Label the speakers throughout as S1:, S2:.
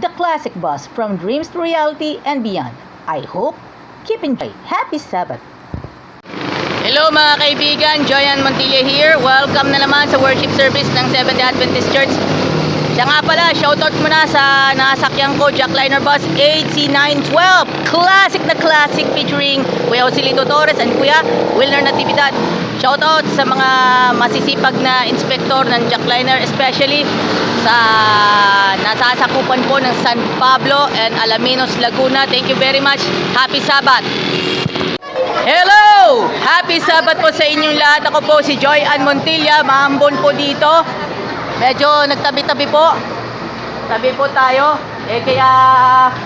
S1: the classic bus from dreams to reality and beyond. I hope, keep enjoy. Happy Sabbath!
S2: Hello mga kaibigan, Joyan Montilla here. Welcome na naman sa worship service ng Seventh-day Adventist Church. Siya nga pala, shoutout muna sa nasakyan ko, Jackliner Bus AC912. Classic na classic featuring Kuya Joselito Torres and Kuya Wilner Natividad. Shoutout sa mga masisipag na inspektor ng Jackliner, especially sa nasasakupan po ng San Pablo and Alaminos, Laguna. Thank you very much. Happy Sabbath! Hello! Happy Sabbath po sa inyong lahat. Ako po si Joy Ann Montilla. Mahambon po dito. Medyo nagtabi-tabi po. Tabi po tayo. Kaya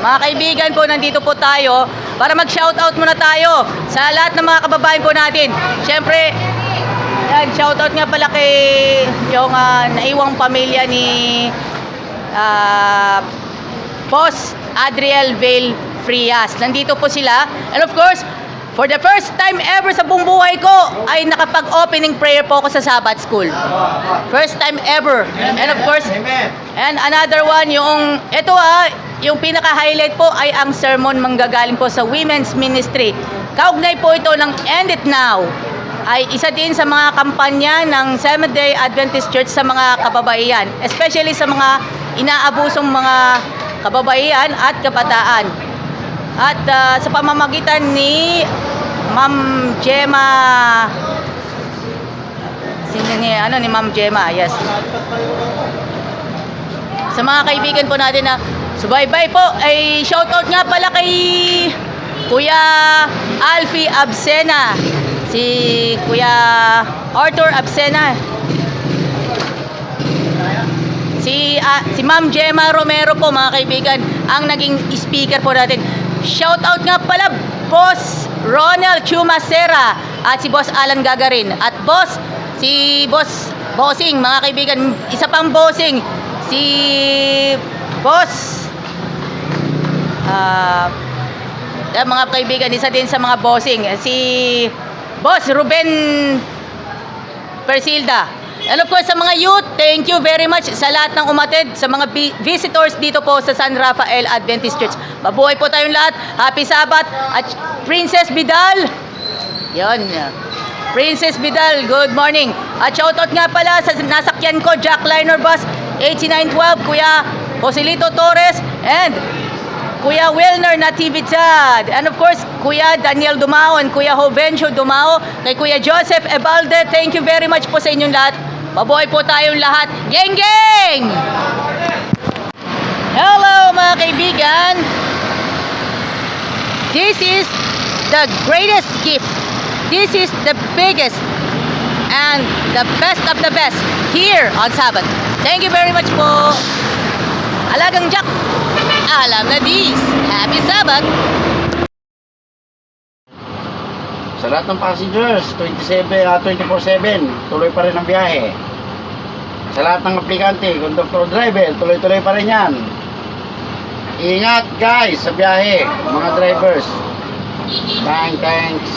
S2: mga kaibigan po, nandito po tayo para mag-shoutout muna tayo sa lahat ng mga kababayan po natin. Siyempre, yan, shoutout nga pala kay yung naiwang pamilya ni Boss Adriel Vale Frias. Nandito po sila. And of course, for the first time ever sa buong buhay ko, ay nakapag-opening prayer po ako sa Sabbath School. First time ever. And of course, and another one, yung, ito yung pinaka-highlight po ay ang sermon manggagaling po sa Women's Ministry. Kaugnay po ito ng End It Now. Ay isa din sa mga kampanya ng Seventh-day Adventist Church sa mga kababaihan. Especially sa mga inaabusong mga kababaihan at kabataan. At sa pamamagitan ni Ma'am Gemma, ni Ma'am Gemma, yes. Sa mga kaibigan po natin na subaybay po, ay shoutout nga pala kay Kuya Alfie Absena, si Kuya Arthur Absena, si Ma'am Gemma Romero po, mga kaibigan, ang naging speaker po natin. Shoutout nga pala Boss Ronald Chumacera at si Boss Alan Gagarin at si Boss Bossing, mga kaibigan, isa pang Bossing, si Boss mga kaibigan, isa din sa mga Bossing, si Boss Ruben Persilda. And of course, sa mga youth, thank you very much sa lahat ng umatid, sa mga visitors dito po sa San Rafael Adventist Church. Mabuhay po tayong lahat. Happy Sabbath. At Princess Vidal, yun, Princess Vidal, good morning. At shoutout nga pala sa nasakyan ko, Jackliner Bus AC912, Kuya Joselito Torres and Kuya Wilner Natividad. And of course, Kuya Daniel Dumao and Kuya Jovencio Dumao, kay Kuya Joseph Ebalde. Thank you very much po sa inyong lahat. Mabuhay po tayong lahat. Geng geng! Hello mga kaibigan. This is the greatest gift. This is the biggest and the best of the best here on Sabbath. Thank you very much po. Alagang Jack, alam na dis. Happy Sabbath!
S3: Sa lahat ng passengers, 24/7, tuloy pa rin ang biyahe. Sa lahat ng aplikante, conductor, driver, tuloy-tuloy pa rin yan. Ingat guys sa biyahe, mga drivers. Thanks.